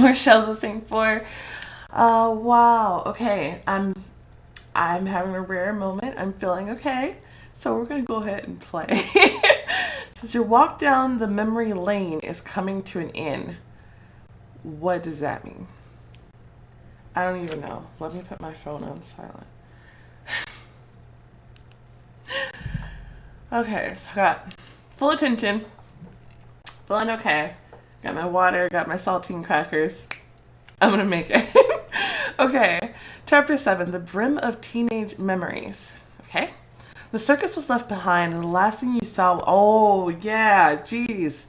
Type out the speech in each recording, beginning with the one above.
More shells of Saintfour. Wow. Okay. I'm having a rare moment. I'm feeling okay. So we're gonna go ahead and play. Since your walk down the memory lane is coming to an end, what does that mean? I don't even know. Let me put my phone on silent. Okay, so I got full attention. Feeling okay. Got my water, got my saltine crackers. I'm gonna make it. Okay, chapter 7, The Brim of Teenage Memories. Okay. The circus was left behind, and the last thing you saw, oh yeah, jeez.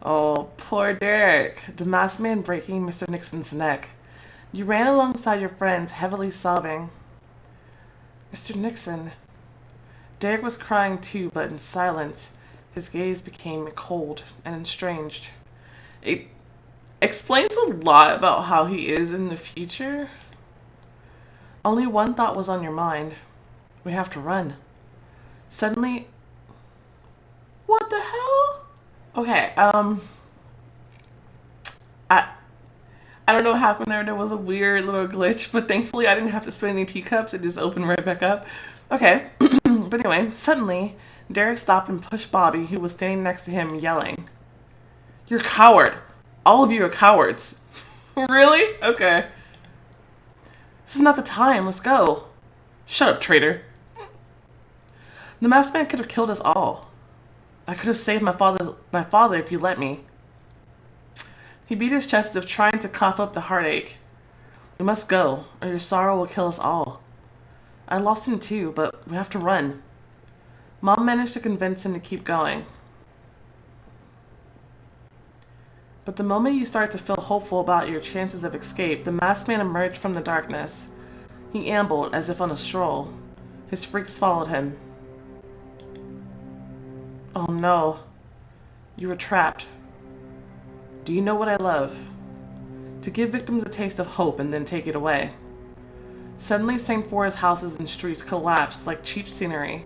Oh, poor Derek, the masked man breaking Mr. Nixon's neck. You ran alongside your friends, heavily sobbing. Mr. Nixon. Derek was crying too, but in silence. His gaze became cold and estranged. It explains a lot about how he is in the future. Only one thought was on your mind. We have to run. Suddenly, what the hell? Okay, I don't know what happened there. There was a weird little glitch, but thankfully I didn't have to spin any teacups. It just opened right back up. Okay, but anyway, suddenly Derek stopped and pushed Bobby, who was standing next to him, yelling, "You're a coward. All of you are cowards." Really? Okay. This is not the time. Let's go. Shut up, traitor. The masked man could have killed us all. I could have saved my father if you let me. He beat his chest as if trying to cough up the heartache. We must go, or your sorrow will kill us all. I lost him too, but we have to run. Mom managed to convince him to keep going. But the moment you start to feel hopeful about your chances of escape, the masked man emerged from the darkness. He ambled as if on a stroll. His freaks followed him. Oh no. You were trapped. Do you know what I love? To give victims a taste of hope and then take it away. Suddenly, Saintfour's houses and streets collapsed like cheap scenery.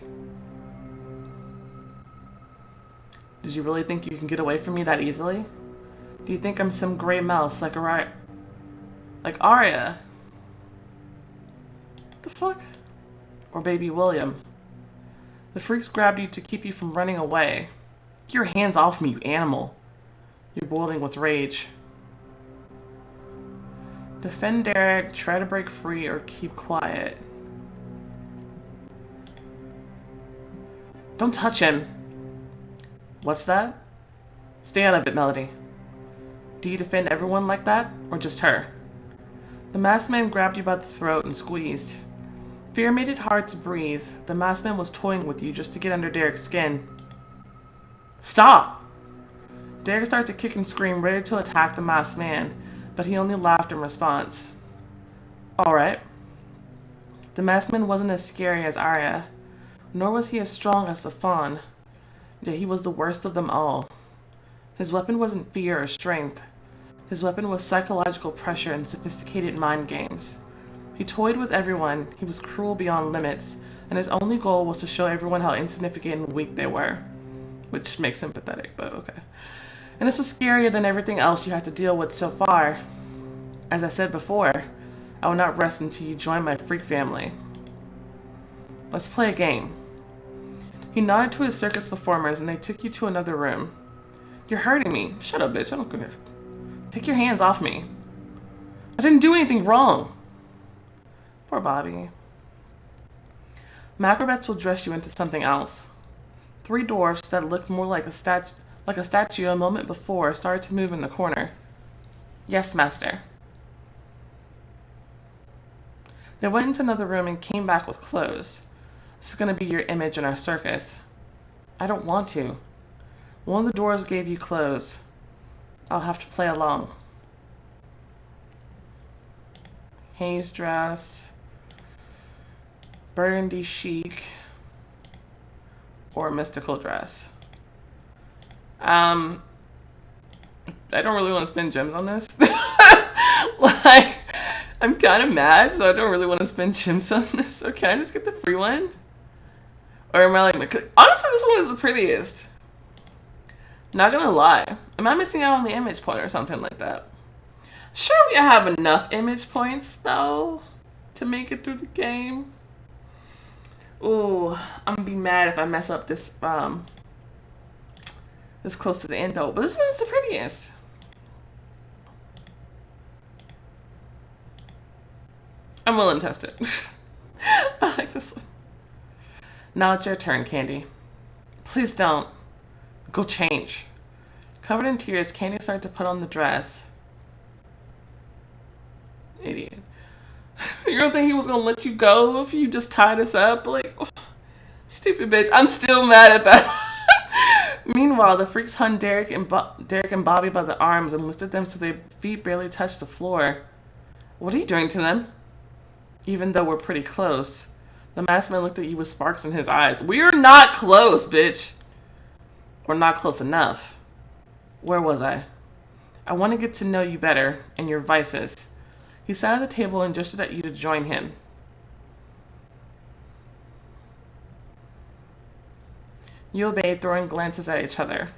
Did you really think you can get away from me that easily? Do you think I'm some gray mouse like Arya? The fuck? Or baby William? The freaks grabbed you to keep you from running away. Get your hands off me, you animal. You're boiling with rage. Defend Derek, try to break free, or keep quiet. Don't touch him. What's that? Stay out of it, Melody. Do you defend everyone like that, or just her? The masked man grabbed you by the throat and squeezed. Fear made it hard to breathe. The masked man was toying with you just to get under Derek's skin. Stop! Derek started to kick and scream, ready to attack the masked man, but he only laughed in response. Alright. The masked man wasn't as scary as Arya, nor was he as strong as the Fawn, yet he was the worst of them all. His weapon wasn't fear or strength. His weapon was psychological pressure and sophisticated mind games. He toyed with everyone, he was cruel beyond limits, and his only goal was to show everyone how insignificant and weak they were. Which makes him pathetic, but okay. And this was scarier than everything else you had to deal with so far. As I said before, I will not rest until you join my freak family. Let's play a game. He nodded to his circus performers and they took you to another room. You're hurting me. Shut up, bitch. I don't care. Take your hands off me. I didn't do anything wrong. Poor Bobby. Macrobets will dress you into something else. 3 dwarfs that looked more like a statue a moment before started to move in the corner. Yes, master. They went into another room and came back with clothes. This is going to be your image in our circus. I don't want to. One of the dwarves gave you clothes. I'll have to play along. Haze dress, burgundy chic, or mystical dress. I don't really want to spend gems on this. Like, I'm kind of mad, so I don't really want to spend gems on this. So can I just get the free one? Or am I like, honestly, this one is the prettiest. Not gonna lie. Am I missing out on the image point or something like that? Surely I have enough image points, though, to make it through the game. Ooh, I'm gonna be mad if I mess up this, this close to the end, though. But this one's the prettiest. I'm willing to test it. I like this one. Now it's your turn, Candy. Please don't. Go change. Covered in tears, Candy started to put on the dress. Idiot. You don't think he was gonna let you go if you just tied us up? Like, stupid bitch. I'm still mad at that. Meanwhile, the freaks hung Derek and Bobby by the arms and lifted them so their feet barely touched the floor. What are you doing to them? Even though we're pretty close. The masked man looked at you with sparks in his eyes. We're not close, bitch. Or not close enough. Where was I? I want to get to know you better and your vices. He sat at the table and gestured at you to join him. You obeyed, throwing glances at each other.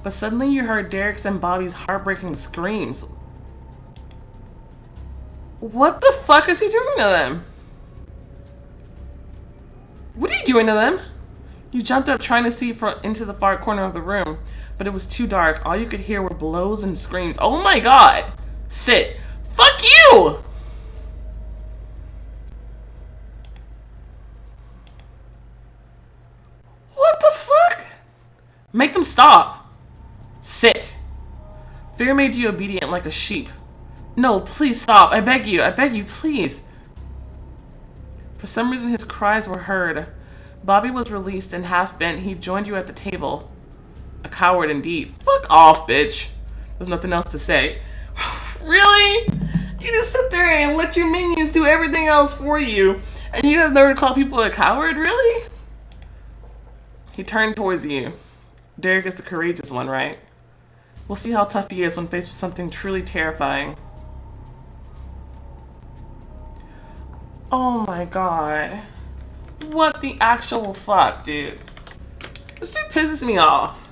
But suddenly you heard Derek's and Bobby's heartbreaking screams. What the fuck is he doing to them? What are you doing to them? You jumped up trying to see into the far corner of the room, but it was too dark. All you could hear were blows and screams. Oh my god! Sit! Fuck you! What the fuck? Make them stop. Sit. Fear made you obedient like a sheep. No, please stop. I beg you, please. For some reason, his cries were heard. Bobby was released and half bent. He joined you at the table. A coward indeed. Fuck off, bitch. There's nothing else to say. Really? You just sit there and let your minions do everything else for you, and you have never called people a coward, really? He turned towards you. Derek is the courageous one, right? We'll see how tough he is when faced with something truly terrifying. Oh my god. What the actual fuck, dude? This dude pisses me off.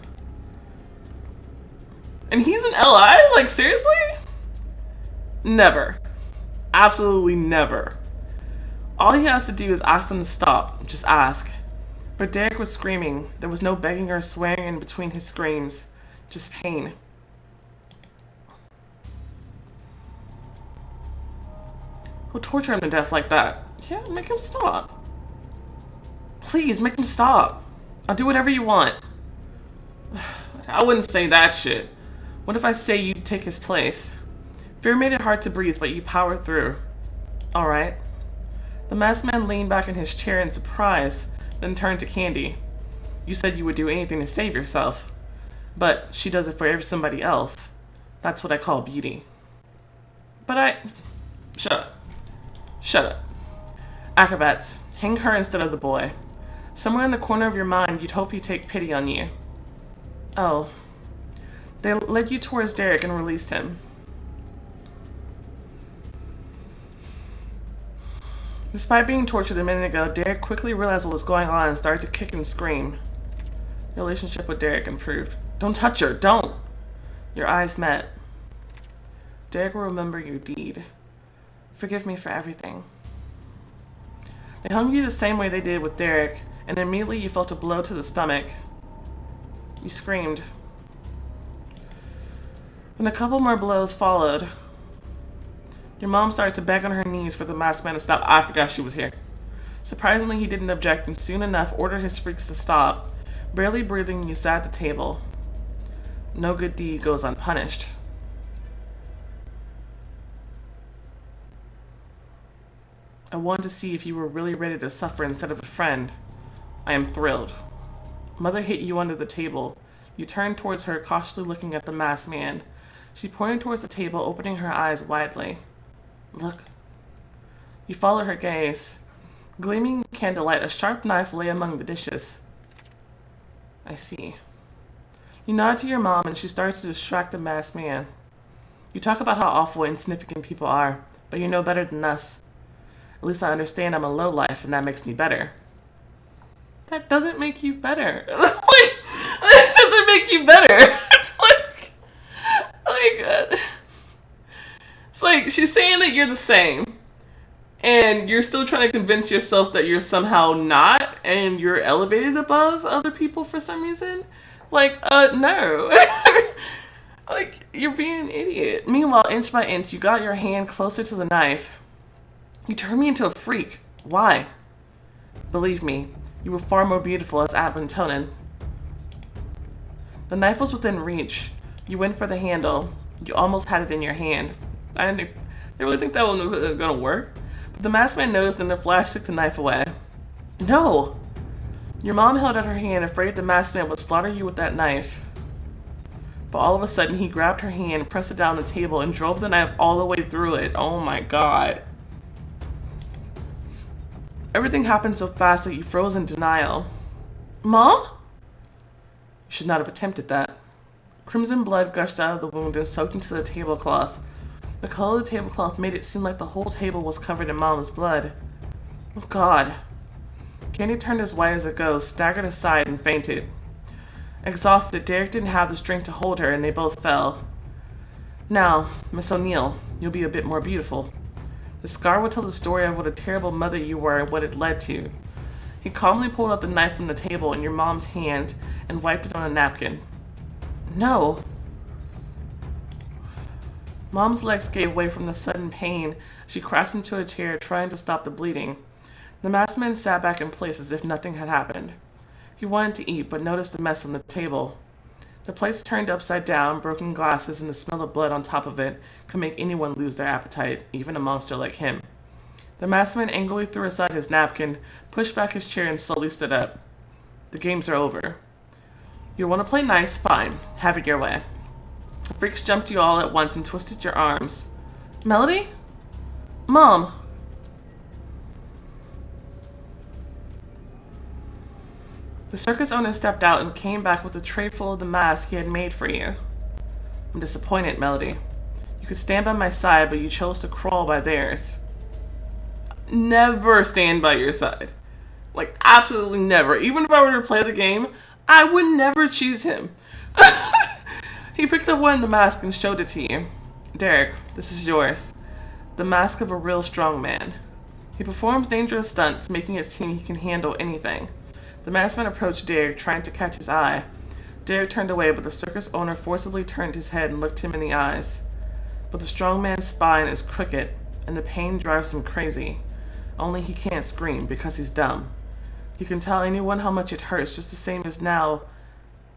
And he's an LI? Like, seriously? Never. Absolutely never. All he has to do is ask them to stop. Just ask. But Derek was screaming. There was no begging or swearing in between his screams. Just pain. Who'll torture him to death like that? Yeah, make him stop. Please, make him stop. I'll do whatever you want. I wouldn't say that shit. What if I say you take his place? Fear made it hard to breathe, but you powered through. Alright. The masked man leaned back in his chair in surprise, then turned to Candy. You said you would do anything to save yourself. But she does it for somebody else. That's what I call beauty. But Shut up. Shut up. Acrobats, hang her instead of the boy. Somewhere in the corner of your mind, you'd hope he'd take pity on you. Oh. They led you towards Derek and released him. Despite being tortured a minute ago, Derek quickly realized what was going on and started to kick and scream. Your relationship with Derek improved. Don't touch her, don't! Your eyes met. Derek will remember your deed. Forgive me for everything. They hung you the same way they did with Derek, and immediately you felt a blow to the stomach. You screamed. Then a couple more blows followed. Your mom started to beg on her knees for the masked man to stop. I forgot she was here. Surprisingly, he didn't object and soon enough ordered his freaks to stop. Barely breathing, you sat at the table. No good deed goes unpunished. I wanted to see if you were really ready to suffer instead of a friend. I am thrilled. Mother hit you under the table. You turned towards her, cautiously looking at the masked man. She pointed towards the table, opening her eyes widely. Look. You followed her gaze. Gleaming in candlelight, a sharp knife lay among the dishes. I see. You nod to your mom, and she starts to distract the masked man. You talk about how awful and insignificant people are, but you know better than us. At least I understand I'm a lowlife, and that makes me better. That doesn't make you better. What make you better. It's like she's saying that you're the same, and you're still trying to convince yourself that you're somehow not, and you're elevated above other people for some reason. Like, no. Like, you're being an idiot. Meanwhile, inch by inch, you got your hand closer to the knife. You turned me into a freak. Why? Believe me, you were far more beautiful as Adlin Tonin. The knife was within reach. You went for the handle. You almost had it in your hand. I didn't think, they really think that one was gonna work. But the masked man noticed and the flash took the knife away. No! Your mom held out her hand, afraid the masked man would slaughter you with that knife. But all of a sudden, he grabbed her hand, pressed it down the table, and drove the knife all the way through it. Oh my god. Everything happened so fast that you froze in denial. Mom? You should not have attempted that. Crimson blood gushed out of the wound and soaked into the tablecloth. The color of the tablecloth made it seem like the whole table was covered in Mom's blood. Oh god. Candy turned as white as a ghost, staggered aside, and fainted. Exhausted, Derek didn't have the strength to hold her, and they both fell. Now, Miss O'Neill, you'll be a bit more beautiful. The scar will tell the story of what a terrible mother you were and what it led to. He calmly pulled out the knife from the table in your mom's hand and wiped it on a napkin. No. Mom's legs gave way from the sudden pain. She crashed into a chair, trying to stop the bleeding. The masked man sat back in place as if nothing had happened. He wanted to eat, but noticed the mess on the table. The plates turned upside down, broken glasses, and the smell of blood on top of it could make anyone lose their appetite, even a monster like him. The masked man angrily threw aside his napkin, pushed back his chair, and slowly stood up. The games are over. You want to play nice? Fine. Have it your way. The freaks jumped you all at once and twisted your arms. Melody? Mom! The circus owner stepped out and came back with a tray full of the masks he had made for you. I'm disappointed, Melody. You could stand by my side, but you chose to crawl by theirs. Never stand by your side. Like, absolutely never. Even if I were to play the game, I would never choose him. He picked up one of the masks and showed it to you. Derek, this is yours. The mask of a real strong man. He performs dangerous stunts, making it seem he can handle anything. The masked man approached Derek, trying to catch his eye. Derek turned away, but the circus owner forcibly turned his head and looked him in the eyes. But the strong man's spine is crooked, and the pain drives him crazy. Only he can't scream, because he's dumb. You can tell anyone how much it hurts, just the same as now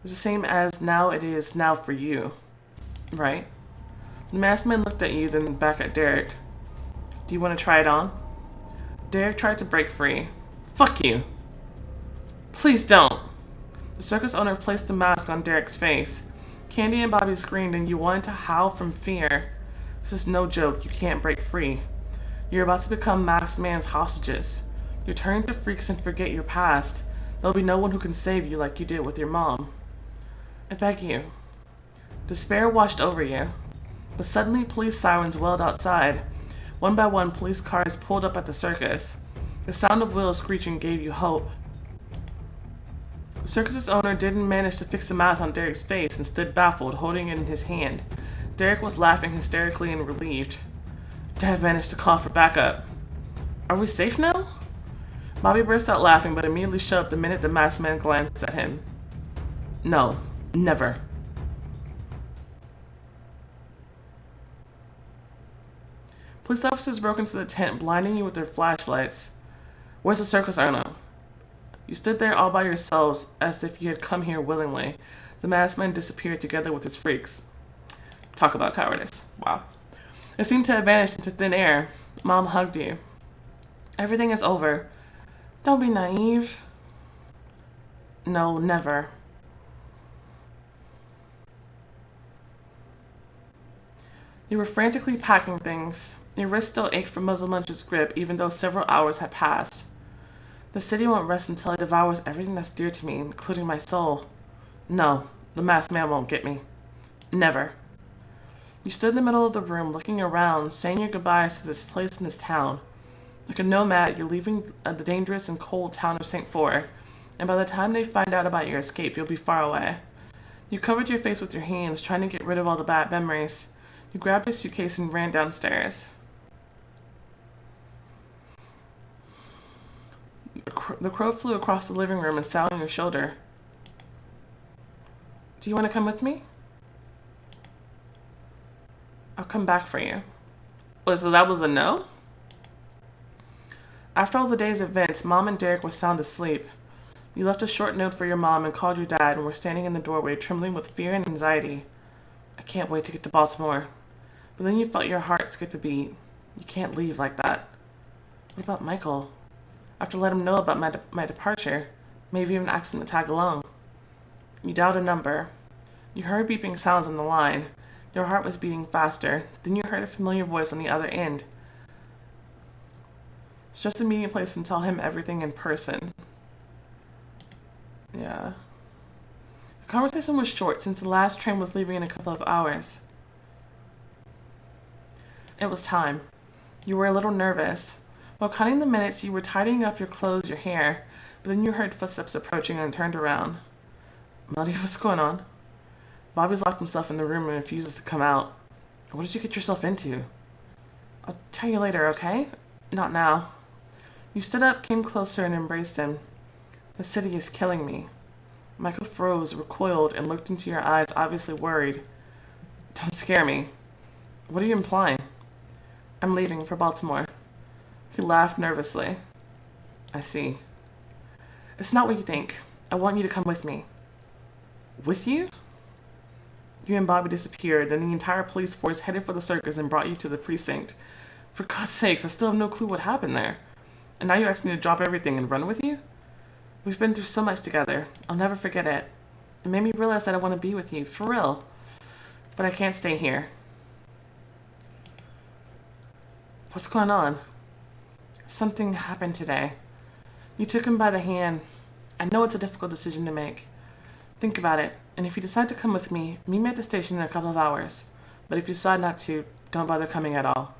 it is now for you. Right? The masked man looked at you, then back at Derek. Do you want to try it on? Derek tried to break free. Fuck you! Please don't! The circus owner placed the mask on Derek's face. Candy and Bobby screamed and you wanted to howl from fear. This is no joke, you can't break free. You're about to become masked man's hostages. You're turning to freaks and forget your past. There'll be no one who can save you like you did with your mom. I beg you. Despair washed over you. But suddenly police sirens wailed outside. One by one, police cars pulled up at the circus. The sound of wheels screeching gave you hope. The circus's owner didn't manage to fix the mask on Derek's face and stood baffled, holding it in his hand. Derek was laughing hysterically and relieved. Dad managed to call for backup. Are we safe now? Bobby burst out laughing, but immediately shut up the minute the masked man glanced at him. No, never. Police officers broke into the tent, blinding you with their flashlights. Where's the circus owner? You stood there all by yourselves, as if you had come here willingly. The masked man disappeared together with his freaks. Talk about cowardice. Wow. It seemed to have vanished into thin air. Mom hugged you. Everything is over. Don't be naive. No, never. You were frantically packing things. Your wrist still ached from Muzzle Muncher's grip, even though several hours had passed. The city won't rest until it devours everything that's dear to me, including my soul. No, the masked man won't get me. Never. You stood in the middle of the room, looking around, saying your goodbyes to this place in this town. Like a nomad, you're leaving the dangerous and cold town of Saintfour, and by the time they find out about your escape, you'll be far away. You covered your face with your hands, trying to get rid of all the bad memories. You grabbed your suitcase and ran downstairs. The crow flew across the living room and sat on your shoulder. Do you want to come with me? I'll come back for you. Oh, so that was a no? After all the day's events, Mom and Derek were sound asleep. You left a short note for your mom and called your dad and were standing in the doorway trembling with fear and anxiety. I can't wait to get to Baltimore. But then you felt your heart skip a beat. You can't leave like that. What about Michael? I have to let him know about my departure. Maybe even ask him to tag along. You dialed a number. You heard beeping sounds on the line. Your heart was beating faster. Then you heard a familiar voice on the other end. It's just a meeting place and tell him everything in person. Yeah. The conversation was short since the last train was leaving in a couple of hours. It was time. You were a little nervous. While counting the minutes, you were tidying up your clothes, your hair, but then you heard footsteps approaching and turned around. Melody, what's going on? Bobby's locked himself in the room and refuses to come out. What did you get yourself into? I'll tell you later, okay? Not now. You stood up, came closer, and embraced him. The city is killing me. Michael froze, recoiled, and looked into your eyes, obviously worried. Don't scare me. What are you implying? I'm leaving for Baltimore. He laughed nervously. I see. It's not what you think. I want you to come with me. With you? You and Bobby disappeared, and the entire police force headed for the circus and brought you to the precinct. For God's sakes, I still have no clue what happened there. And now you ask me to drop everything and run with you? We've been through so much together. I'll never forget it. It made me realize that I want to be with you, for real. But I can't stay here. What's going on? Something happened today. You took him by the hand. I know it's a difficult decision to make. Think about it, and if you decide to come with me, meet me at the station in a couple of hours. But if you decide not to, don't bother coming at all.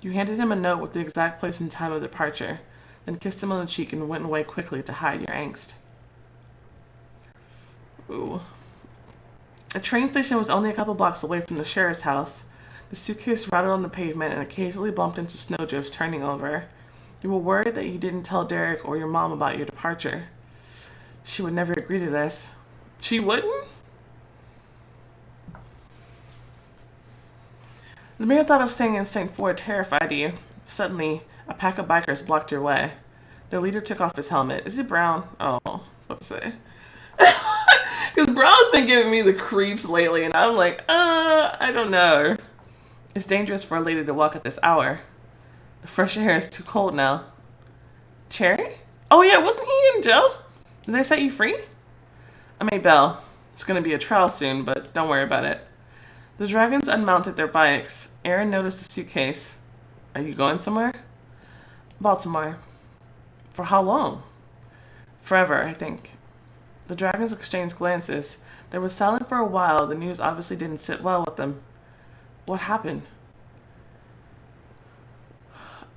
You handed him a note with the exact place and time of departure, then kissed him on the cheek and went away quickly to hide your angst. Ooh. The train station was only a couple blocks away from the sheriff's house. The suitcase rattled on the pavement and occasionally bumped into snowdrifts turning over. You were worried that you didn't tell Derek or your mom about your departure. She would never agree to this. She wouldn't? The mere thought of staying in Saintfour terrified you. Suddenly, a pack of bikers blocked your way. Their leader took off his helmet. Is it Brown? Oh, what to say? Because Brown's been giving me the creeps lately, and I'm like, I don't know. It's dangerous for a lady to walk at this hour. The fresh air is too cold now. Cherry? Oh yeah, wasn't he in jail? Did they set you free? I made bail. It's going to be a trial soon, but don't worry about it. The dragons unmounted their bikes. Aaron noticed the suitcase. Are you going somewhere? Baltimore. For how long? Forever, I think. The dragons exchanged glances. They were silent for a while. The news obviously didn't sit well with them. What happened?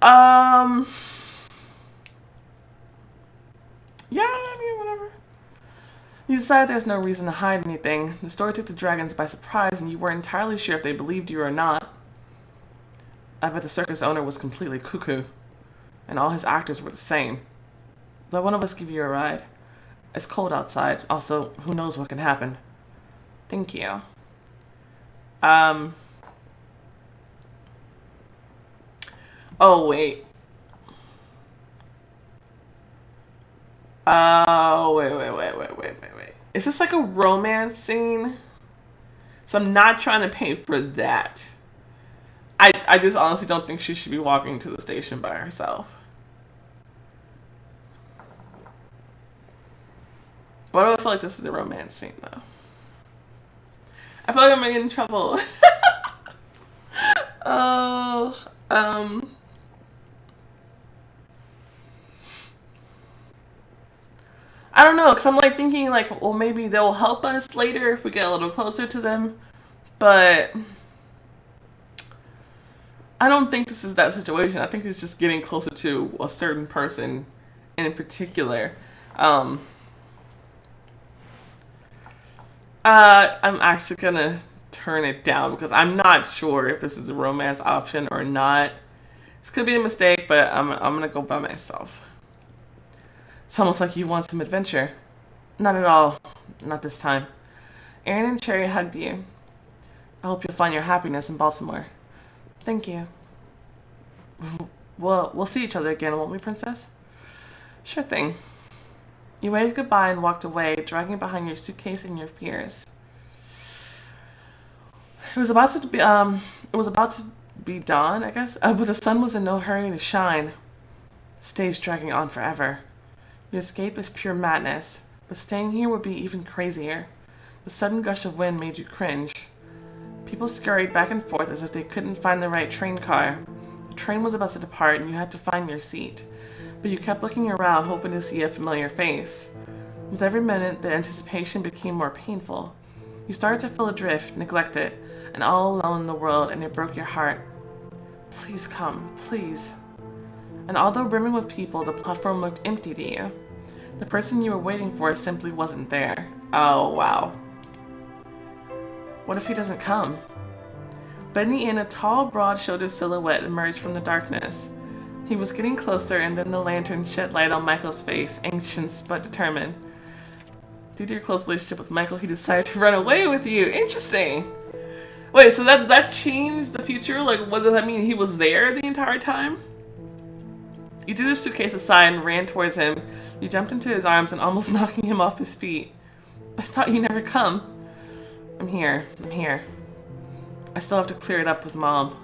Yeah, I mean, whatever. You decided there's no reason to hide anything. The story took the dragons by surprise, and you weren't entirely sure if they believed you or not. I bet the circus owner was completely cuckoo, and all his actors were the same. Let one of us give you a ride. It's cold outside. Also, who knows what can happen. Thank you. Oh, wait. Oh, wait. Is this like a romance scene? So I'm not trying to pay for that. I just honestly don't think she should be walking to the station by herself. Why do I feel like this is a romance scene, though? I feel like I'm gonna get in trouble. Oh, I don't know, because I'm like thinking like, well, maybe they'll help us later if we get a little closer to them. But I don't think this is that situation. I think it's just getting closer to a certain person in particular. I'm actually gonna turn it down because I'm not sure if this is a romance option or not. This could be a mistake, but I'm gonna go by myself. It's almost like you want some adventure. Not at all. Not this time. Aaron and Cherry hugged you. I hope you'll find your happiness in Baltimore. Thank you. Well, we'll see each other again, won't we, Princess? Sure thing. You waved goodbye and walked away, dragging behind your suitcase and your fears. It was about to be dawn, I guess, but the sun was in no hurry to shine. The stage dragging on forever. Your escape is pure madness, but staying here would be even crazier. The sudden gush of wind made you cringe. People scurried back and forth as if they couldn't find the right train car. The train was about to depart and you had to find your seat. But you kept looking around, hoping to see a familiar face. With every minute, the anticipation became more painful. You started to feel adrift, neglected, and all alone in the world, and it broke your heart. Please come, please. And although brimming with people, the platform looked empty to you. The person you were waiting for simply wasn't there. Oh, wow. What if he doesn't come? Bending in, a tall, broad-shouldered silhouette emerged from the darkness. He was getting closer, and then the lantern shed light on Michael's face, anxious but determined. Due to your close relationship with Michael, he decided to run away with you. Interesting. Wait, so that changed the future? Like, what does that mean? He was there the entire time? You threw the suitcase aside and ran towards him. You jumped into his arms and almost knocking him off his feet. I thought you'd never come. I'm here. I still have to clear it up with Mom.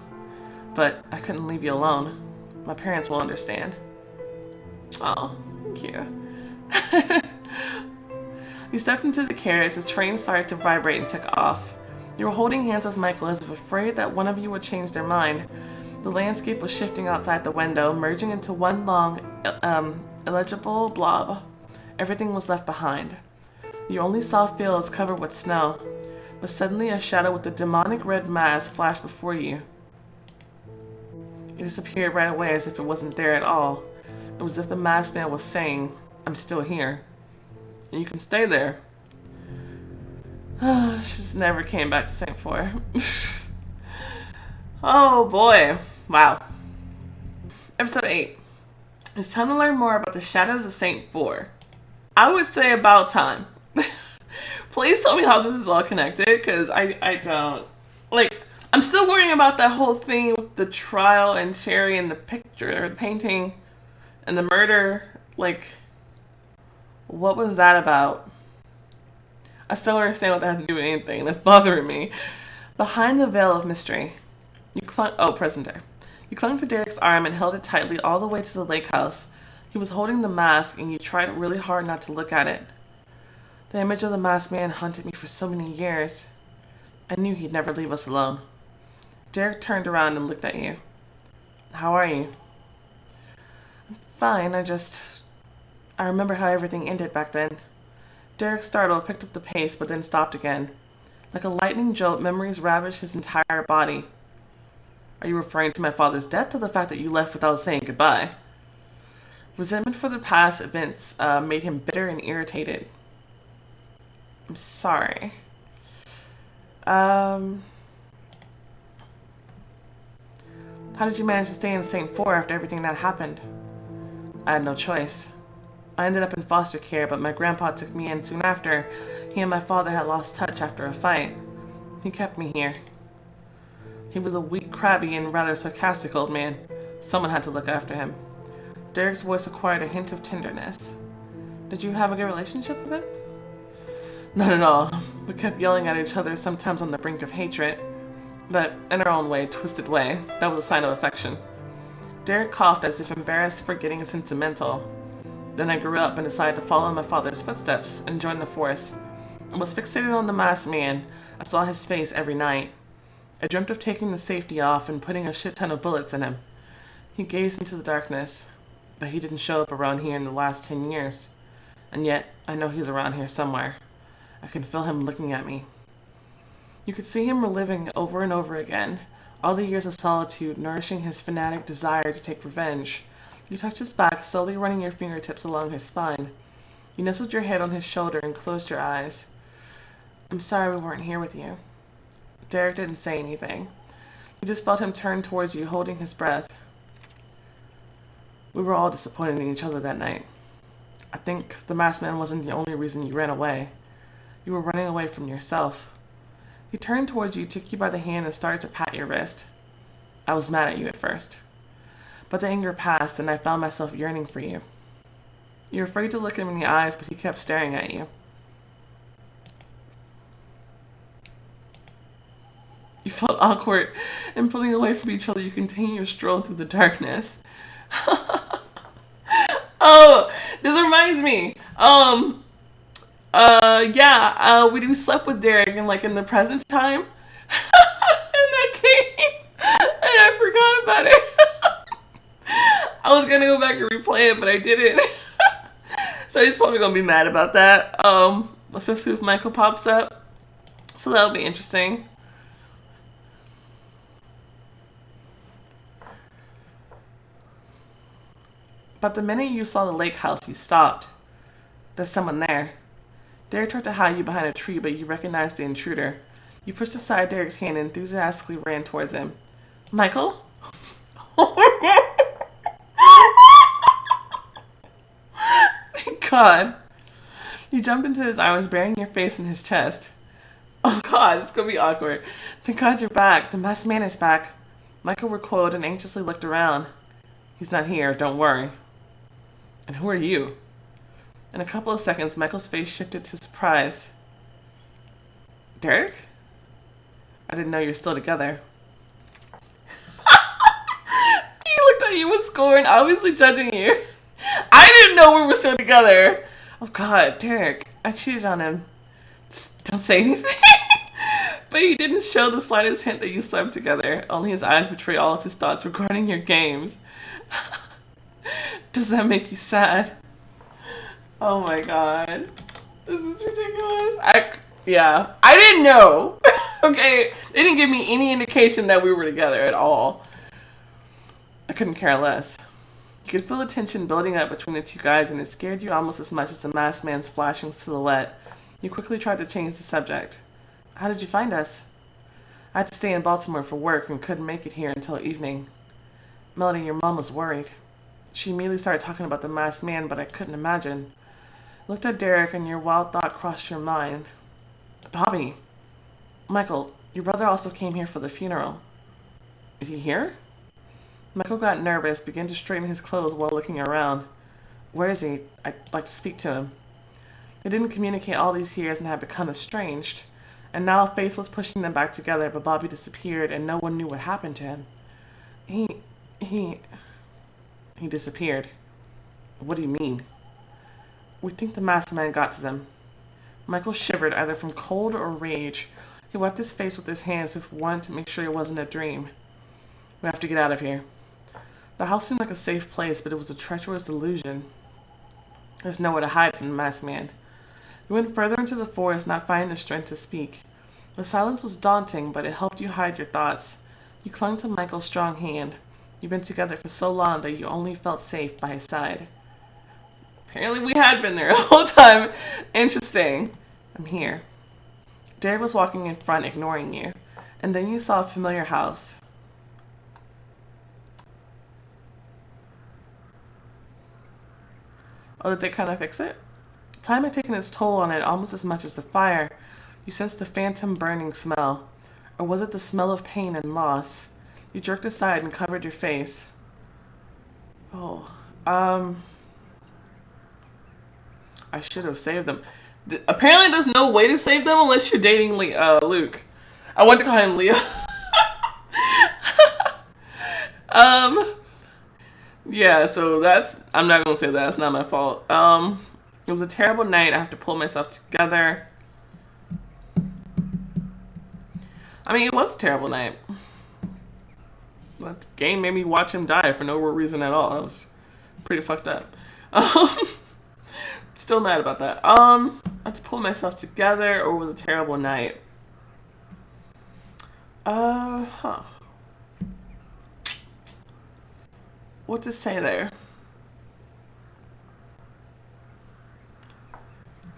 But I couldn't leave you alone. My parents will understand. Oh, thank you. You stepped into the carriage as the train started to vibrate and took off. You were holding hands with Michael as if afraid that one of you would change their mind. The landscape was shifting outside the window, merging into one long, illegible blob. Everything was left behind. You only saw fields covered with snow, but suddenly a shadow with a demonic red mask flashed before you. It disappeared right away as if it wasn't there at all. It was as if the masked man was saying, I'm still here. And you can stay there. She just never came back to Saintfour. Oh boy. Wow. Episode 8. It's time to learn more about the shadows of Saintfour. I would say about time. Please tell me how this is all connected, because I don't. Like, I'm still worrying about that whole thing with the trial and Sherry and the picture, or the painting, and the murder. Like, what was that about? I still don't understand what that had to do with anything. That's bothering me. Behind the veil of mystery, you clung. Oh, present day. You clung to Derek's arm and held it tightly all the way to the lake house. He was holding the mask, and you tried really hard not to look at it. The image of the masked man haunted me for so many years. I knew he'd never leave us alone. Derek turned around and looked at you. How are you? I'm fine, I remember how everything ended back then. Derek, startled, picked up the pace, but then stopped again. Like a lightning jolt, memories ravaged his entire body. Are you referring to my father's death or the fact that you left without saying goodbye? Resentment for the past events made him bitter and irritated. I'm sorry. How did you manage to stay in Saintfour after everything that happened? I had no choice. I ended up in foster care, but my grandpa took me in soon after. He and my father had lost touch after a fight. He kept me here. He was a weak, crabby, and rather sarcastic old man. Someone had to look after him. Derek's voice acquired a hint of tenderness. Did you have a good relationship with him? Not at all. We kept yelling at each other, sometimes on the brink of hatred. But in our own way, twisted way, that was a sign of affection. Derek coughed as if embarrassed for getting sentimental. Then I grew up and decided to follow in my father's footsteps and join the force. I was fixated on the masked man. I saw his face every night. I dreamt of taking the safety off and putting a shit ton of bullets in him. He gazed into the darkness, but he didn't show up around here in the last 10 years. And yet, I know he's around here somewhere. I can feel him looking at me. You could see him reliving over and over again, all the years of solitude nourishing his fanatic desire to take revenge. You touched his back, slowly running your fingertips along his spine. You nestled your head on his shoulder and closed your eyes. I'm sorry we weren't here with you. Derek didn't say anything. You just felt him turn towards you, holding his breath. We were all disappointed in each other that night. I think the masked man wasn't the only reason you ran away. You were running away from yourself. He turned towards you, took you by the hand, and started to pat your wrist. I was mad at you at first. But the anger passed, and I found myself yearning for you. You were afraid to look him in the eyes, but he kept staring at you. You felt awkward, and pulling away from each other, you continued your stroll through the darkness. Oh, this reminds me. We slept with Derek in the present time. And that came, and I forgot about it. I was gonna go back and replay it, but I didn't. So he's probably gonna be mad about that. Especially if Michael pops up. So that'll be interesting. But the minute you saw the lake house, you stopped. There's someone there. Derek tried to hide you behind a tree, but you recognized the intruder. You pushed aside Derek's hand and enthusiastically ran towards him. Michael? Thank God. You jumped into his arms, burying your face in his chest. Oh God, it's gonna be awkward. Thank God you're back. The masked man is back. Michael recoiled and anxiously looked around. He's not here, don't worry. And who are you? In a couple of seconds, Michael's face shifted to surprise. Derek? I didn't know you were still together. He looked at you with scorn, obviously judging you. I didn't know we were still together. Oh God, Derek, I cheated on him. Just don't say anything. But he didn't show the slightest hint that you slept together. Only his eyes betray all of his thoughts regarding your games. Does that make you sad? Oh my God. This is ridiculous. I didn't know. Okay? They didn't give me any indication that we were together at all. I couldn't care less. You could feel the tension building up between the two guys, and it scared you almost as much as the masked man's flashing silhouette. You quickly tried to change the subject. How did you find us? I had to stay in Baltimore for work and couldn't make it here until evening. Melody, your mom was worried. She immediately started talking about the masked man, but I couldn't imagine. Looked at Derek, and your wild thought crossed your mind. Bobby. Michael, your brother also came here for the funeral. Is he here? Michael got nervous, began to straighten his clothes while looking around. Where is he? I'd like to speak to him. They didn't communicate all these years and had become estranged. And now Faith was pushing them back together, but Bobby disappeared and no one knew what happened to him. He disappeared. What do you mean? We think the masked man got to them. Michael shivered, either from cold or rage. He wiped his face with his hands as if wanting to make sure it wasn't a dream. We have to get out of here. The house seemed like a safe place, but it was a treacherous illusion. There's nowhere to hide from the masked man. You went further into the forest, not finding the strength to speak. The silence was daunting, but it helped you hide your thoughts. You clung to Michael's strong hand. You've been together for so long that you only felt safe by his side. Apparently we had been there the whole time. Interesting. I'm here. Derek was walking in front, ignoring you. And then you saw a familiar house. Oh, did they kind of fix it? Time had taken its toll on it almost as much as the fire. You sensed a phantom burning smell. Or was it the smell of pain and loss? You jerked aside and covered your face. Oh, I should have saved them. Apparently there's no way to save them unless you're dating Luke. I want to call him Leo. Yeah, so I'm not going to say that. That's not my fault. It was a terrible night. I have to pull myself together. I mean, it was a terrible night. That game made me watch him die for no real reason at all. That was pretty fucked up. Still mad about that. I had to pull myself together, or it was a terrible night. What to say there?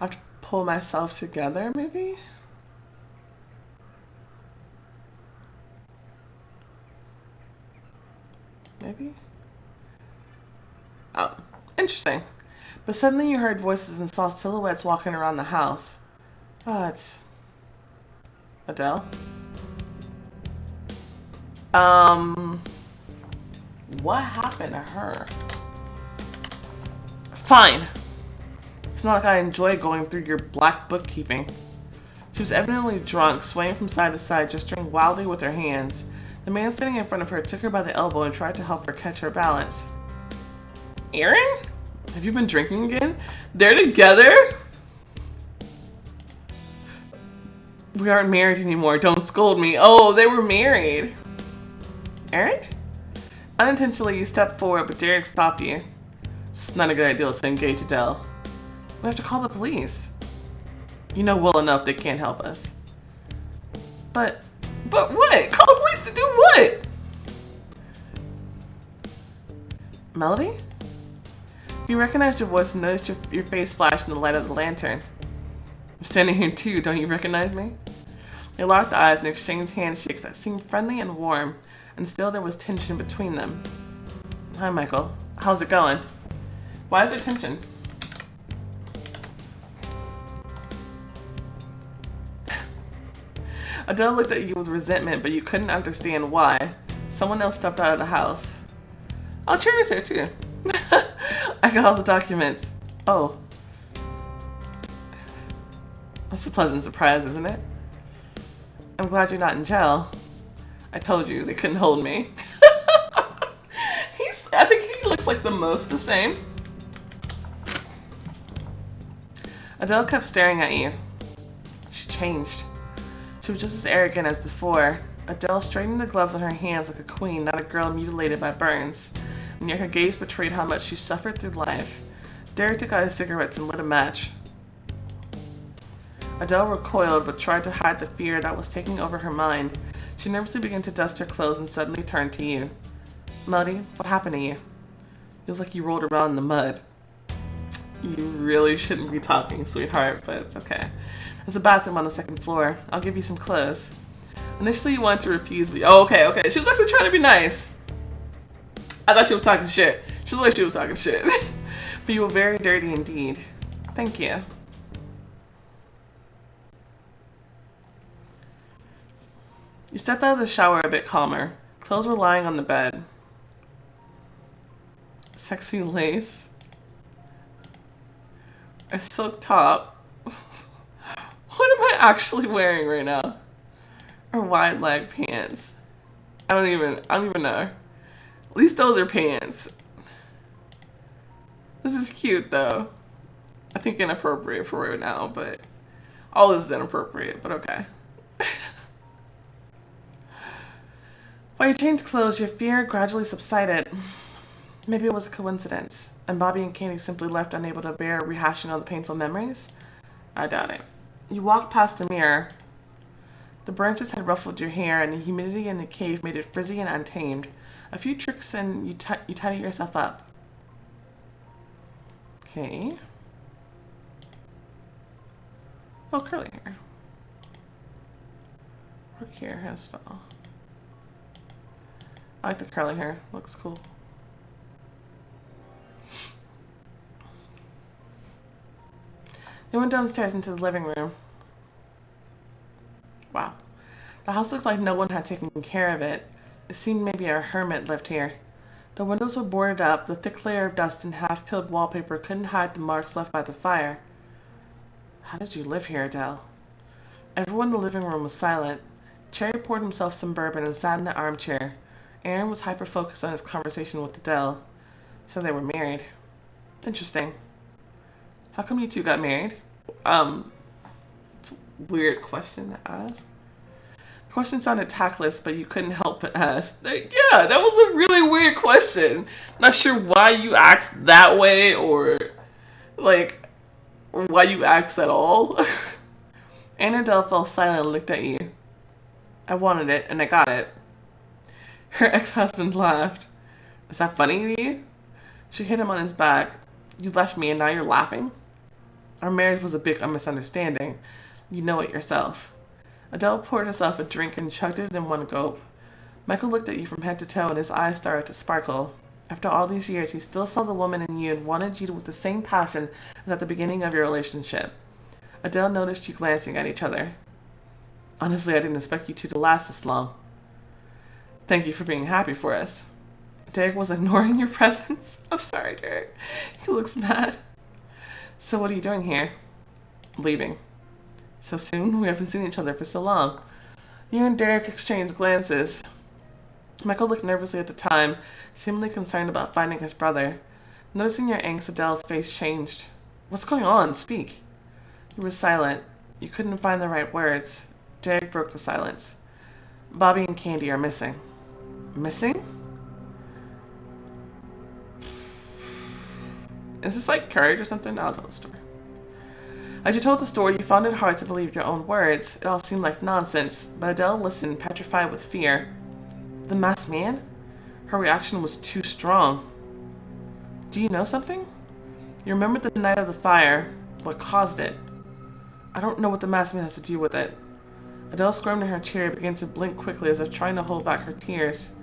I have to pull myself together, maybe? maybe? Oh, interesting. But suddenly you heard voices and saw silhouettes walking around the house. Oh, it's... Adele? What happened to her? Fine. It's not like I enjoy going through your black bookkeeping. She was evidently drunk, swaying from side to side, gesturing wildly with her hands. The man standing in front of her took her by the elbow and tried to help her catch her balance. Aaron? Have you been drinking again? They're together? We aren't married anymore. Don't scold me. Oh, they were married. Aaron? Unintentionally, you stepped forward, but Derek stopped you. It's not a good idea to engage Adele. We have to call the police. You know well enough they can't help us. But what? Call the police to do what? Melody? You recognized your voice and noticed your face flash in the light of the lantern. I'm standing here too, don't you recognize me? They locked eyes and exchanged handshakes that seemed friendly and warm, and still there was tension between them. Hi, Michael. How's it going? Why is there tension? Adele looked at you with resentment, but you couldn't understand why. Someone else stepped out of the house. Oh, Cherry's here too. I got all the documents. Oh. That's a pleasant surprise, isn't it? I'm glad you're not in jail. I told you, they couldn't hold me. I think he looks like the most the same. Adele kept staring at you. She changed. She was just as arrogant as before. Adele straightened the gloves on her hands like a queen, not a girl mutilated by burns. And yet her gaze betrayed how much she suffered through life. Derek took out his cigarettes and lit a match. Adele recoiled, but tried to hide the fear that was taking over her mind. She nervously began to dust her clothes and suddenly turned to you. Melody, what happened to you? You look like you rolled around in the mud. You really shouldn't be talking, sweetheart, but it's okay. There's a bathroom on the second floor. I'll give you some clothes. Initially, you wanted to refuse, but okay. She was actually trying to be nice. I thought she was talking shit. She looked like she was talking shit. But you were very dirty indeed. Thank you. You stepped out of the shower a bit calmer. Clothes were lying on the bed. Sexy lace. A silk top. What am I actually wearing right now? Or wide leg pants. I don't even know. At least those are pants. This is cute though. I think inappropriate for right now, but all this is inappropriate, but okay. While you changed clothes, your fear gradually subsided. Maybe it was a coincidence, and Bobby and Katie simply left unable to bear rehashing all the painful memories? I doubt it. You walked past a mirror. The branches had ruffled your hair, and the humidity in the cave made it frizzy and untamed. A few tricks and you tidy yourself up. Okay. Oh, curly hair. Hook hair hairstyle. I like the curly hair. Looks cool. They went downstairs into the living room. Wow. The house looked like no one had taken care of it. It seemed maybe a hermit lived here. The windows were boarded up. The thick layer of dust and half-peeled wallpaper couldn't hide the marks left by the fire. How did you live here, Adele? Everyone in the living room was silent. Cherry poured himself some bourbon and sat in the armchair. Aaron was hyper-focused on his conversation with Adele. So they were married. Interesting. How come you two got married? It's a weird question to ask. The question sounded tactless, but you couldn't help but ask. Yeah, that was a really weird question. Not sure why you asked that way or why you asked at all. Anne Adele fell silent and looked at you. I wanted it, and I got it. Her ex-husband laughed. Is that funny to you? She hit him on his back. You left me, and now you're laughing? Our marriage was a big misunderstanding. You know it yourself. Adele poured herself a drink and chugged it in one gulp. Michael looked at you from head to toe and his eyes started to sparkle. After all these years, he still saw the woman in you and wanted you with the same passion as at the beginning of your relationship. Adele noticed you glancing at each other. Honestly, I didn't expect you two to last this long. Thank you for being happy for us. Derek was ignoring your presence. I'm sorry, Derek. He looks mad. So what are you doing here? Leaving. So soon? We haven't seen each other for so long. You and Derek exchanged glances. Michael looked nervously at the time, seemingly concerned about finding his brother. Noticing your angst, Adele's face changed. What's going on? Speak. You were silent. You couldn't find the right words. Derek broke the silence. Bobby and Candy are missing. Missing? Is this like courage or something? I'll tell the story. As you told the story, you found it hard to believe your own words. It all seemed like nonsense, but Adele listened, petrified with fear. The masked man? Her reaction was too strong. Do you know something? You remembered the night of the fire. What caused it? I don't know what the masked man has to do with it. Adele squirmed in her chair and began to blink quickly as if trying to hold back her tears.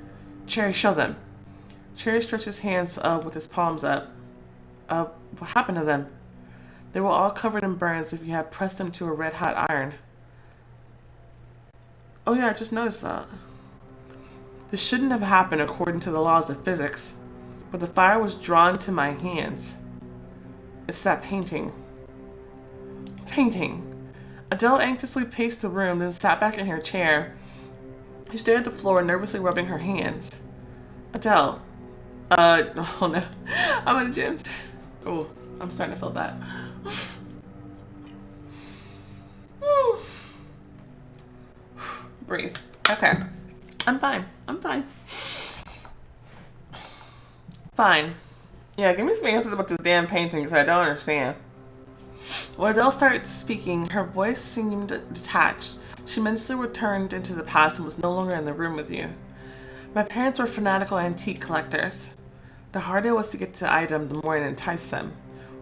Cherry, show them. Cherry stretched his hands up with his palms up. What happened to them? They were all covered in burns if you had pressed them to a red-hot iron. Oh yeah, I just noticed that. This shouldn't have happened according to the laws of physics, but the fire was drawn to my hands. It's that painting. Painting. Adele anxiously paced the room, then sat back in her chair. She stared at the floor, nervously rubbing her hands. Adele. Oh no. I'm in the gym. Oh, I'm starting to feel bad. Breathe. Okay. I'm fine. I'm fine. Fine. Yeah, give me some answers about this damn painting because I don't understand. When Adele started speaking, her voice seemed detached. She mentally returned into the past and was no longer in the room with you. My parents were fanatical antique collectors. The harder it was to get to the item, the more it enticed them.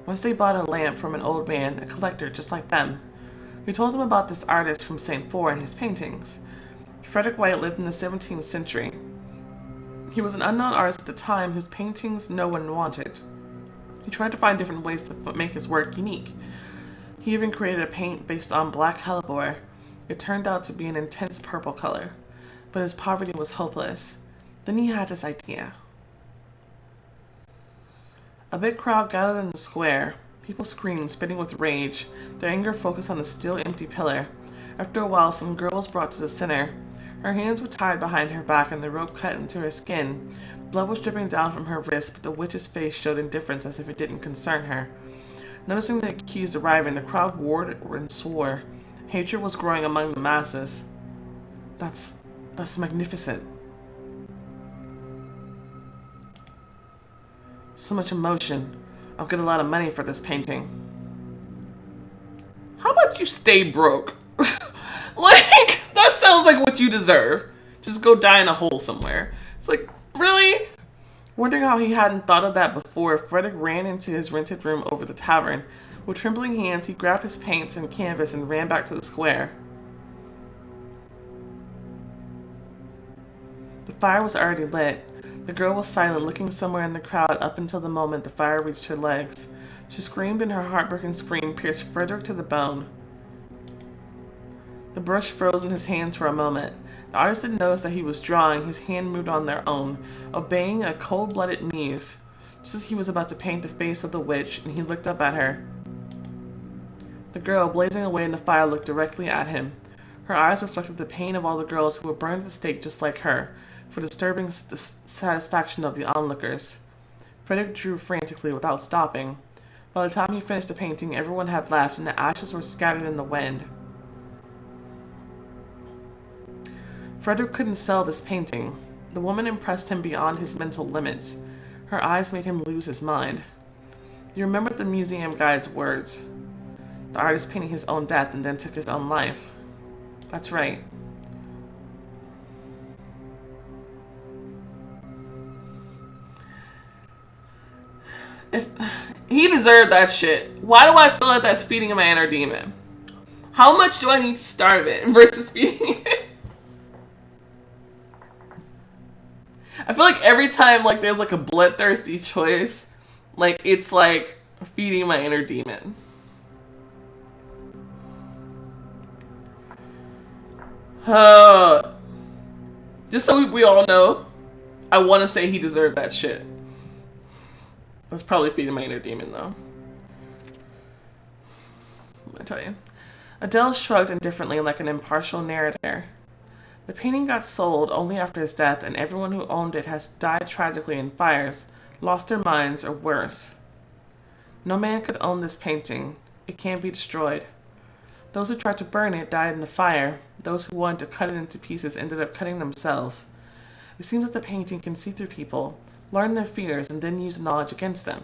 Once they bought a lamp from an old man, a collector just like them. We told them about this artist from Saintfour and his paintings. Frederick White lived in the 17th century. He was an unknown artist at the time whose paintings no one wanted. He tried to find different ways to make his work unique. He even created a paint based on black hellebore. It turned out to be an intense purple color, but his poverty was hopeless. Then he had this idea. A big crowd gathered in the square. People screamed, spitting with rage, their anger focused on the still empty pillar. After a while, some girl was brought to the center. Her hands were tied behind her back and the rope cut into her skin. Blood was dripping down from her wrist, but the witch's face showed indifference as if it didn't concern her. Noticing the accused arriving, the crowd roared and swore. Hatred was growing among the masses. That's magnificent. So much emotion. I'll get a lot of money for this painting. How about you stay broke? Like, that sounds like what you deserve. Just go die in a hole somewhere. It's like, really? Wondering how he hadn't thought of that before, Frederick ran into his rented room over the tavern. With trembling hands, he grabbed his paints and canvas and ran back to the square. The fire was already lit. The girl was silent, looking somewhere in the crowd up until the moment the fire reached her legs. She screamed, and her heartbroken scream pierced Frederick to the bone. The brush froze in his hands for a moment. The artist didn't notice that he was drawing. His hand moved on their own, obeying a cold-blooded muse. Just as he was about to paint the face of the witch, and he looked up at her. The girl, blazing away in the fire, looked directly at him. Her eyes reflected the pain of all the girls who were burned at the stake just like her, for disturbing the satisfaction of the onlookers. Frederick drew frantically without stopping. By the time he finished the painting, everyone had left, and the ashes were scattered in the wind. Frederick couldn't sell this painting. The woman impressed him beyond his mental limits. Her eyes made him lose his mind. He remembered the museum guide's words. The artist painted his own death and then took his own life. That's right. If he deserved that shit, why do I feel like that's feeding my inner demon? How much do I need to starve it versus feeding it? I feel like every time like there's like a bloodthirsty choice, like it's like feeding my inner demon. Just so we all know, I want to say he deserved that shit. That's probably feeding my inner demon, though. I tell you. Adele shrugged indifferently like an impartial narrator. The painting got sold only after his death, and everyone who owned it has died tragically in fires, lost their minds, or worse. No man could own this painting. It can't be destroyed. Those who tried to burn it died in the fire. Those who wanted to cut it into pieces ended up cutting themselves. It seems that the painting can see through people, learn their fears, and then use the knowledge against them.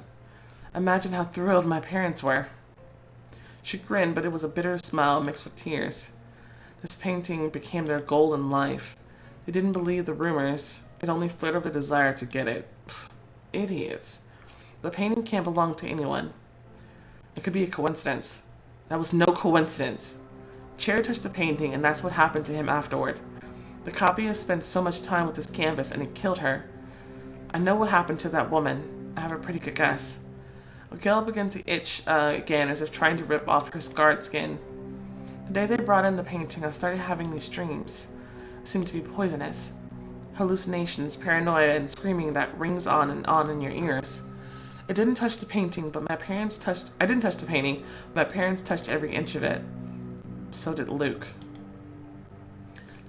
Imagine how thrilled my parents were. She grinned, but it was a bitter smile mixed with tears. This painting became their goal in life. They didn't believe the rumors. It only flared up the desire to get it. Idiots. The painting can't belong to anyone. It could be a coincidence. That was no coincidence. Cherry touched the painting, and that's what happened to him afterward. The copyist spent so much time with this canvas, and it killed her. I know what happened to that woman. I have a pretty good guess. Gail began to itch again, as if trying to rip off her scarred skin. The day they brought in the painting, I started having these dreams. They seemed to be poisonous. Hallucinations, paranoia, and screaming that rings on in your ears. It didn't touch the painting, but my parents touched... I didn't touch the painting, but my parents touched every inch of it. So did Luke.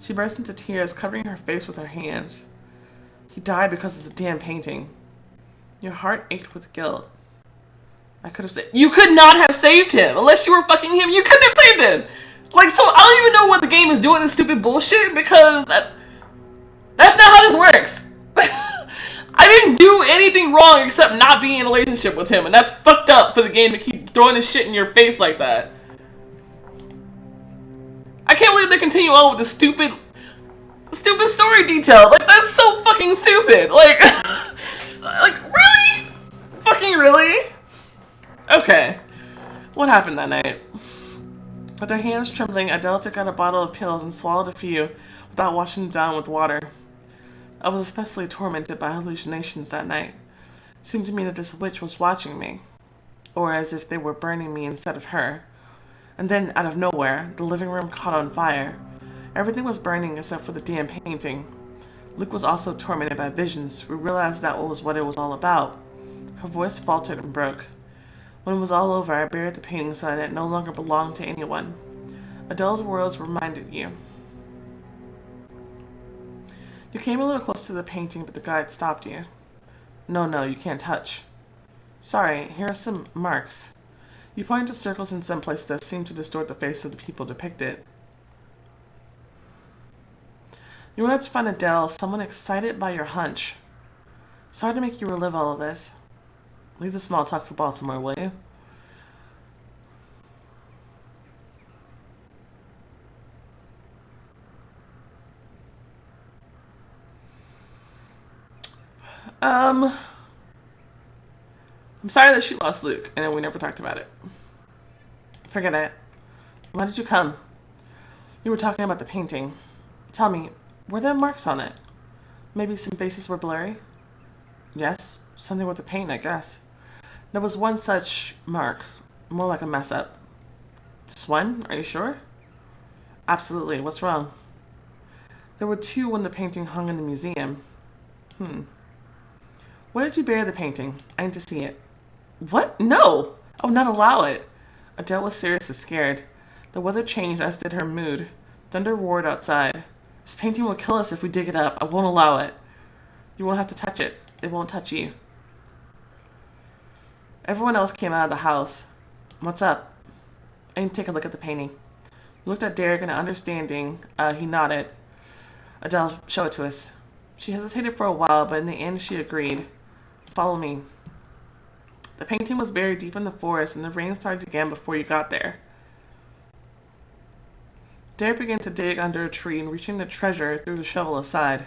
She burst into tears, covering her face with her hands. He died because of the damn painting. Your heart ached with guilt. I could have saved... You could not have saved him! Unless you were fucking him, you couldn't have saved him! Like, so I don't even know what the game is doing this stupid bullshit, because that's not how this works! I didn't do anything wrong except not be in a relationship with him, and that's fucked up for the game to keep throwing this shit in your face like that. I can't believe they continue on with the stupid story detail. Like, that's so fucking stupid. Like, like, really? Fucking really? Okay. What happened that night? With her hands trembling, Adele took out a bottle of pills and swallowed a few without washing them down with water. I was especially tormented by hallucinations that night. It seemed to me that this witch was watching me, or as if they were burning me instead of her. And then, out of nowhere, the living room caught on fire. Everything was burning except for the damn painting. Luke was also tormented by visions. We realized that was what it was all about. Her voice faltered and broke. When it was all over, I buried the painting so that it no longer belonged to anyone. Adele's words reminded you. You came a little close to the painting, but the guide stopped you. No, you can't touch. Sorry, here are some marks. You point to circles in some places that seem to distort the face of the people depicted. You wanted to find Adele, someone excited by your hunch. Sorry to make you relive all of this. Leave the small talk for Baltimore, will you? I'm sorry that she lost Luke, and we never talked about it. Forget it. Why did you come? You were talking about the painting. Tell me, were there marks on it? Maybe some faces were blurry? Yes, something with the paint, I guess. There was one such mark, more like a mess up. Just one? Are you sure? Absolutely. What's wrong? There were two when the painting hung in the museum. Where did you bury the painting? I need to see it. What? No! I would not allow it. Adele was seriously scared. The weather changed, as did her mood. Thunder roared outside. This painting will kill us if we dig it up. I won't allow it. You won't have to touch it. It won't touch you. Everyone else came out of the house. What's up? I need to take a look at the painting. He looked at Derek and understanding. He nodded. Adele, show it to us. She hesitated for a while, but in the end she agreed. Follow me. The painting was buried deep in the forest, and the rain started again before you got there. Derek began to dig under a tree, and reaching the treasure, threw the shovel aside.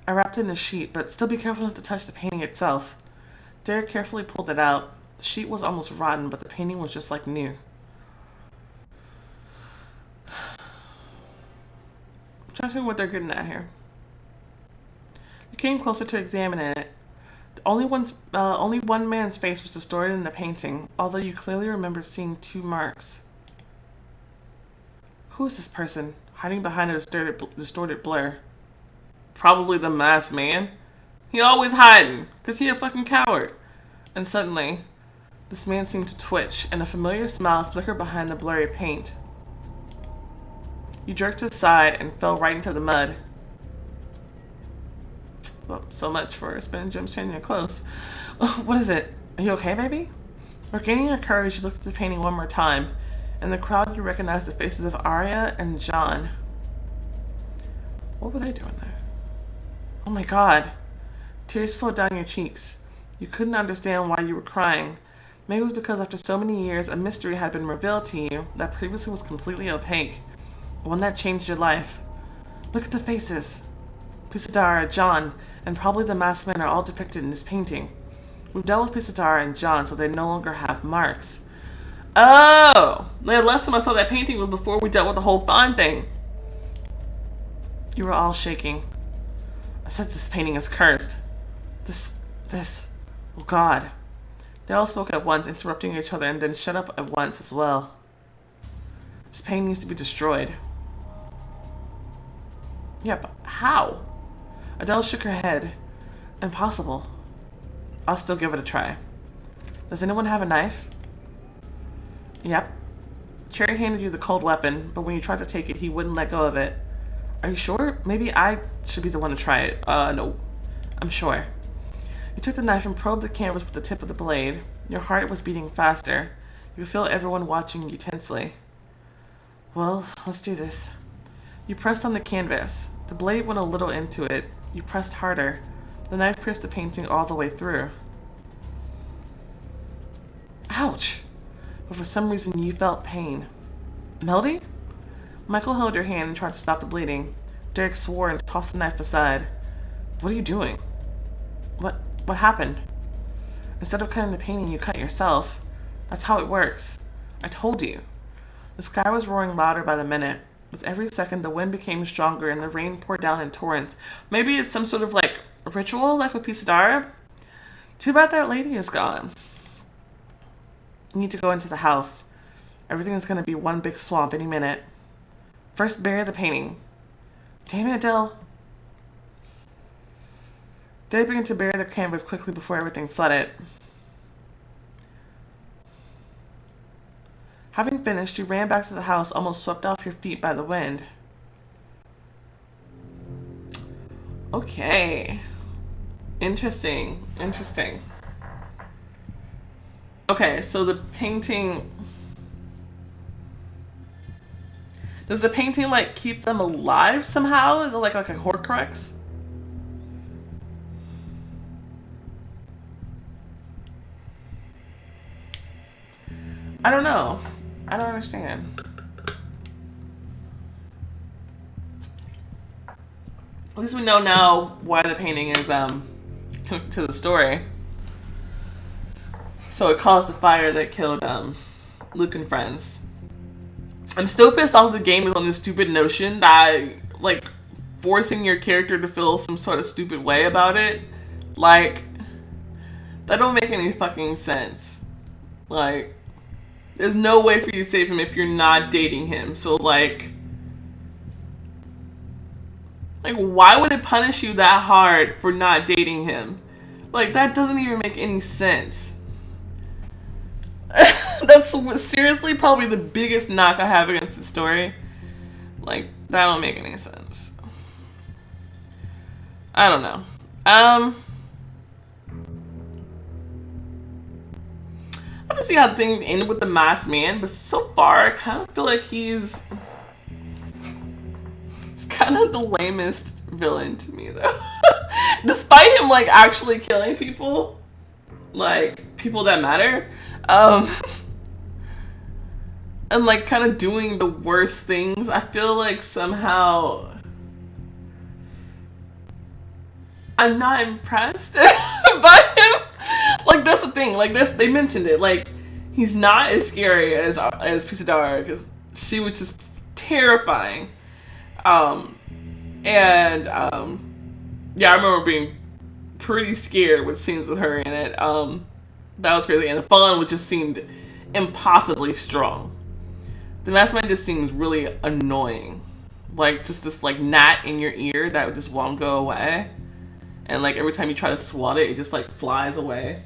I wrapped it in the sheet, but still be careful not to touch the painting itself. Derek carefully pulled it out. The sheet was almost rotten, but the painting was just like new. Trust me what they're getting at here. You came closer to examining it. Only one man's face was distorted in the painting, although you clearly remember seeing 2 marks. Who is this person, hiding behind a distorted blur? Probably the masked man. He always hiding, cause he a fucking coward. And suddenly, this man seemed to twitch, and a familiar smile flickered behind the blurry paint. You jerked aside and fell right into the mud. Well, so much for spinning gems turning your clothes. What is it? Are you okay, baby? Regaining your courage, you looked at the painting one more time. In the crowd, you recognized the faces of Arya and John. What were they doing there? Oh my god. Tears flowed down your cheeks. You couldn't understand why you were crying. Maybe it was because after so many years, a mystery had been revealed to you that previously was completely opaque. One that changed your life. Look at the faces. Pisadara, John, and probably the masked men are all depicted in this painting. We've dealt with Pisadara and John, so they no longer have marks. Oh! The last time I saw that painting was before we dealt with the whole Fawn thing. You were all shaking. I said this painting is cursed. Oh god. They all spoke at once, interrupting each other, and then shut up at once as well. This painting needs to be destroyed. Yeah, but how? Adele shook her head. Impossible. I'll still give it a try. Does anyone have a knife? Yep. Cherry handed you the cold weapon, but when you tried to take it, he wouldn't let go of it. Are you sure? Maybe I should be the one to try it. No. I'm sure. You took the knife and probed the canvas with the tip of the blade. Your heart was beating faster. You could feel everyone watching you tensely. Well, let's do this. You pressed on the canvas. The blade went a little into it. You pressed harder. The knife pierced the painting all the way through. Ouch! But for some reason you felt pain. Melody? Michael held your hand and tried to stop the bleeding. Derek swore and tossed the knife aside. What are you doing? What happened? Instead of cutting the painting, you cut yourself. That's how it works. I told you. The sky was roaring louder by the minute. With every second, the wind became stronger and the rain poured down in torrents. Maybe it's some sort of, ritual, like with Pisadara? Too bad that lady is gone. You need to go into the house. Everything is going to be one big swamp any minute. First, bury the painting. Damn it, Adele. They began to bury the canvas quickly before everything flooded. Having finished, you ran back to the house, almost swept off your feet by the wind. Okay. Interesting. Okay, so the painting... Does the painting, keep them alive somehow? Is it like a Horcrux? I don't know. I don't understand. At least we know now why the painting is connected to the story. So it caused the fire that killed Luke and friends. I'm still pissed off the game is on this stupid notion that forcing your character to feel some sort of stupid way about it. That don't make any fucking sense. There's no way for you to save him if you're not dating him. So, why would it punish you that hard for not dating him? That doesn't even make any sense. That's seriously probably the biggest knock I have against the story. That don't make any sense. I don't know. I have to see how things ended with the masked man, but so far I kind of feel like he's kind of the lamest villain to me, though. Despite him actually killing people, people that matter, and kind of doing the worst things, I feel like somehow I'm not impressed by him. That's the thing. They mentioned it. He's not as scary as Pisadara, because she was just terrifying. yeah, I remember being pretty scared with scenes with her in it. That was crazy, and the Fawn was just seemed impossibly strong. The Masked Man just seems really annoying, like just this like gnat in your ear that just won't go away, and like every time you try to swat it, it just like flies away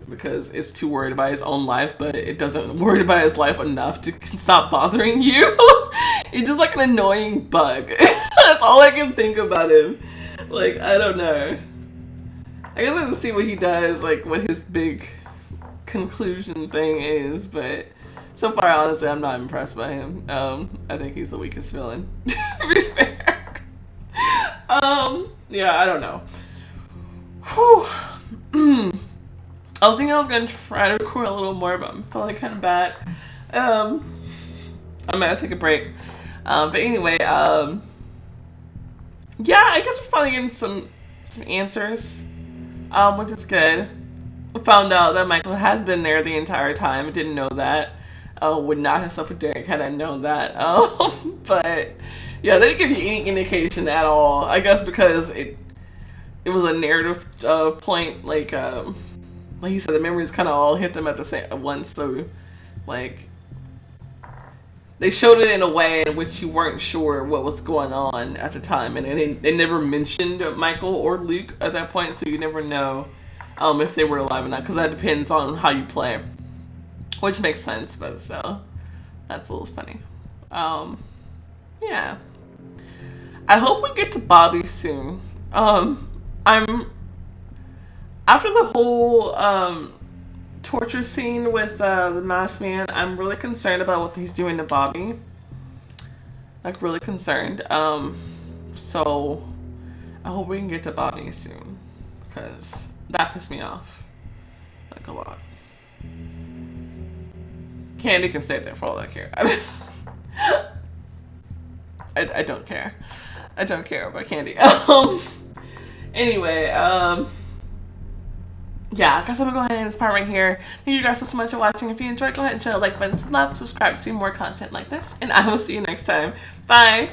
because it's too worried about its own life, but it doesn't worry about its life enough to stop bothering you. It's just like an annoying bug. That's all I can think about him. Like, I don't know. I guess I have to see what he does, like what his big conclusion thing is, but so far, honestly, I'm not impressed by him. I think he's the weakest villain, to be fair. Yeah, I don't know. Whew. I was thinking I was going to try to record a little more, but I'm feeling kind of bad. I might have to take a break. But anyway, yeah, I guess we're finally getting some answers, which is good. We found out that Michael has been there the entire time. I didn't know that. Would not have slept with Derek had I known that. But yeah, they didn't give you any indication at all. I guess because it was a narrative point, like you said, the memories kind of all hit them at once. So like they showed it in a way in which you weren't sure what was going on at the time, and they never mentioned Michael or Luke at that point, so you never know if they were alive or not, because that depends on how you play. Which makes sense, but still, that's a little funny. Yeah. I hope we get to Bobby soon. I'm after the whole torture scene with the Masked Man. I'm really concerned about what he's doing to Bobby. Like really concerned. So I hope we can get to Bobby soon, because that pissed me off like a lot. Candy can stay there for all I care. I don't care. I don't care about Candy. Anyway, yeah, I guess I'm gonna go ahead and end this part right here. Thank you guys so much for watching. If you enjoyed, go ahead and show a like button, some love, subscribe to see more content like this, and I will see you next time. Bye!